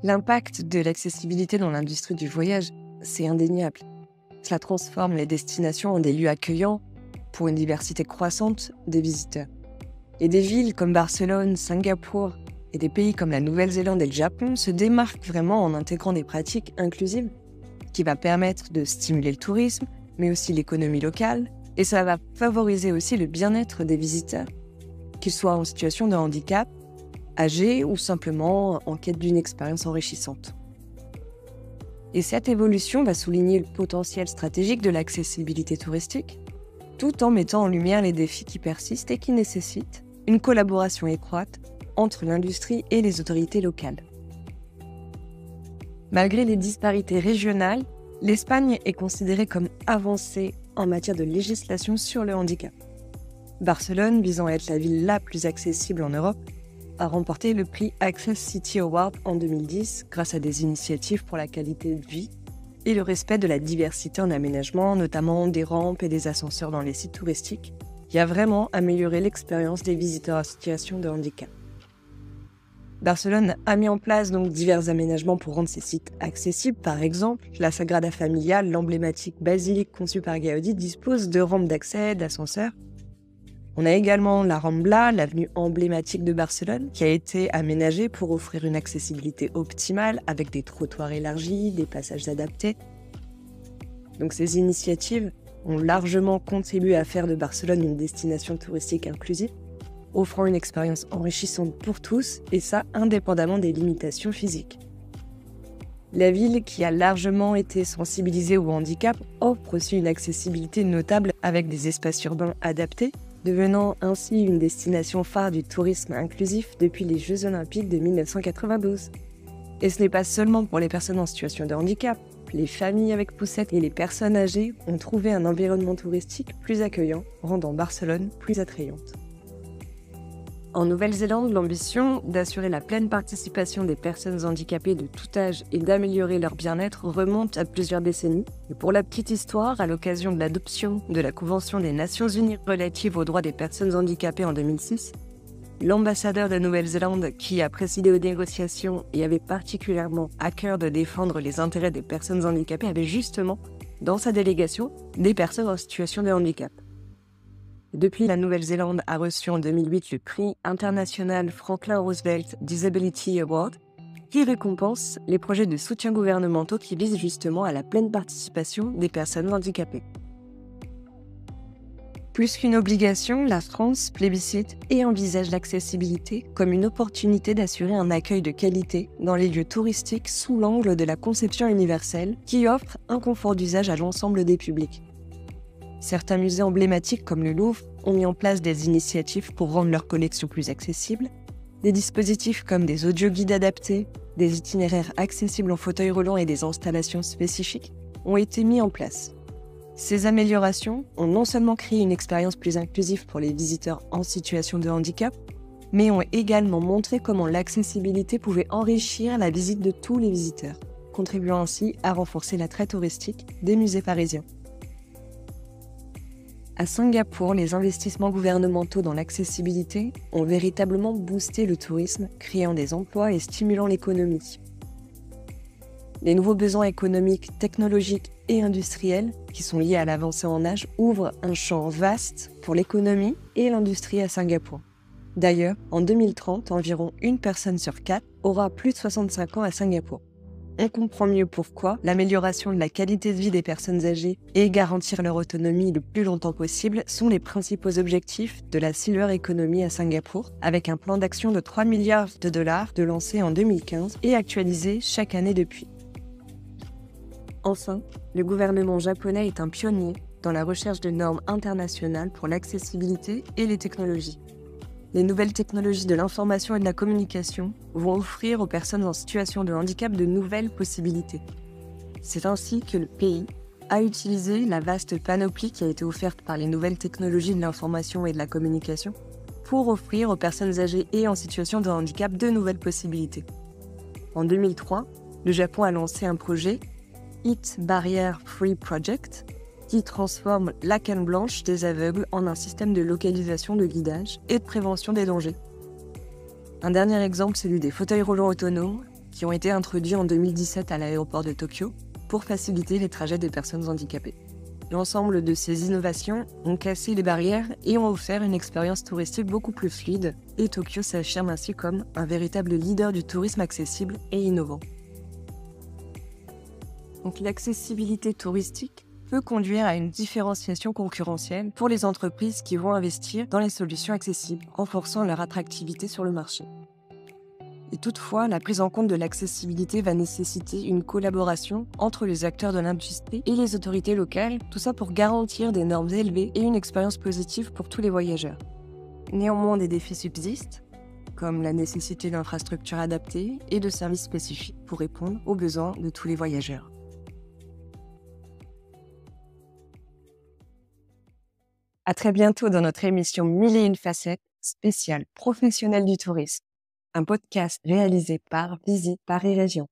L'impact de l'accessibilité dans l'industrie du voyage, c'est indéniable. Cela transforme les destinations en des lieux accueillants pour une diversité croissante des visiteurs. Et des villes comme Barcelone, Singapour et des pays comme la Nouvelle-Zélande et le Japon se démarquent vraiment en intégrant des pratiques inclusives qui va permettre de stimuler le tourisme, mais aussi l'économie locale, et ça va favoriser aussi le bien-être des visiteurs, qu'ils soient en situation de handicap, âgés ou simplement en quête d'une expérience enrichissante. Et cette évolution va souligner le potentiel stratégique de l'accessibilité touristique, tout en mettant en lumière les défis qui persistent et qui nécessitent une collaboration étroite entre l'industrie et les autorités locales. Malgré les disparités régionales, l'Espagne est considérée comme avancée en matière de législation sur le handicap. Barcelone, visant à être la ville la plus accessible en Europe, a remporté le prix Access City Award en 2010 grâce à des initiatives pour la qualité de vie et le respect de la diversité en aménagement, notamment des rampes et des ascenseurs dans les sites touristiques, qui a vraiment amélioré l'expérience des visiteurs en situation de handicap. Barcelone a mis en place donc divers aménagements pour rendre ces sites accessibles. Par exemple, la Sagrada Familia, l'emblématique basilique conçue par Gaudi, dispose de rampes d'accès, d'ascenseurs. On a également la Rambla, l'avenue emblématique de Barcelone, qui a été aménagée pour offrir une accessibilité optimale avec des trottoirs élargis, des passages adaptés. Donc ces initiatives ont largement contribué à faire de Barcelone une destination touristique inclusive, offrant une expérience enrichissante pour tous, et ça indépendamment des limitations physiques. La ville, qui a largement été sensibilisée au handicap, offre aussi une accessibilité notable avec des espaces urbains adaptés, devenant ainsi une destination phare du tourisme inclusif depuis les Jeux Olympiques de 1992. Et ce n'est pas seulement pour les personnes en situation de handicap. Les familles avec poussettes et les personnes âgées ont trouvé un environnement touristique plus accueillant, rendant Barcelone plus attrayante. En Nouvelle-Zélande, l'ambition d'assurer la pleine participation des personnes handicapées de tout âge et d'améliorer leur bien-être remonte à plusieurs décennies. Et pour la petite histoire, à l'occasion de l'adoption de la Convention des Nations Unies relative aux droits des personnes handicapées en 2006, l'ambassadeur de Nouvelle-Zélande, qui a présidé aux négociations et avait particulièrement à cœur de défendre les intérêts des personnes handicapées, avait justement, dans sa délégation, des personnes en situation de handicap. Depuis, la Nouvelle-Zélande a reçu en 2008 le prix international Franklin Roosevelt Disability Award, qui récompense les projets de soutien gouvernementaux qui visent justement à la pleine participation des personnes handicapées. Plus qu'une obligation, la France plébiscite et envisage l'accessibilité comme une opportunité d'assurer un accueil de qualité dans les lieux touristiques sous l'angle de la conception universelle qui offre un confort d'usage à l'ensemble des publics. Certains musées emblématiques comme le Louvre ont mis en place des initiatives pour rendre leurs collections plus accessibles. Des dispositifs comme des audioguides adaptés, des itinéraires accessibles en fauteuil roulant et des installations spécifiques ont été mis en place. Ces améliorations ont non seulement créé une expérience plus inclusive pour les visiteurs en situation de handicap, mais ont également montré comment l'accessibilité pouvait enrichir la visite de tous les visiteurs, contribuant ainsi à renforcer l'attrait touristique des musées parisiens. À Singapour, les investissements gouvernementaux dans l'accessibilité ont véritablement boosté le tourisme, créant des emplois et stimulant l'économie. Les nouveaux besoins économiques, technologiques et industriels qui sont liés à l'avancée en âge ouvrent un champ vaste pour l'économie et l'industrie à Singapour. D'ailleurs, en 2030, environ 1 personne sur 4 aura plus de 65 ans à Singapour. On comprend mieux pourquoi l'amélioration de la qualité de vie des personnes âgées et garantir leur autonomie le plus longtemps possible sont les principaux objectifs de la Silver Economy à Singapour, avec un plan d'action de 3 milliards de dollars de lancé en 2015 et actualisé chaque année depuis. Enfin, le gouvernement japonais est un pionnier dans la recherche de normes internationales pour l'accessibilité et les technologies. Les nouvelles technologies de l'information et de la communication vont offrir aux personnes en situation de handicap de nouvelles possibilités. C'est ainsi que le pays a utilisé la vaste panoplie qui a été offerte par les nouvelles technologies de l'information et de la communication pour offrir aux personnes âgées et en situation de handicap de nouvelles possibilités. En 2003, le Japon a lancé un projet, It Barrier Free Project, qui transforme la canne blanche des aveugles en un système de localisation, de guidage et de prévention des dangers. Un dernier exemple, celui des fauteuils roulants autonomes, qui ont été introduits en 2017 à l'aéroport de Tokyo pour faciliter les trajets des personnes handicapées. L'ensemble de ces innovations ont cassé les barrières et ont offert une expérience touristique beaucoup plus fluide, et Tokyo s'affirme ainsi comme un véritable leader du tourisme accessible et innovant. Donc l'accessibilité touristique peut conduire à une différenciation concurrentielle pour les entreprises qui vont investir dans les solutions accessibles, renforçant leur attractivité sur le marché. Et toutefois, la prise en compte de l'accessibilité va nécessiter une collaboration entre les acteurs de l'industrie et les autorités locales, tout ça pour garantir des normes élevées et une expérience positive pour tous les voyageurs. Néanmoins, des défis subsistent, comme la nécessité d'infrastructures adaptées et de services spécifiques pour répondre aux besoins de tous les voyageurs. À très bientôt dans notre émission 1001 facettes spéciale professionnelle du tourisme, un podcast réalisé par Visite Paris Région.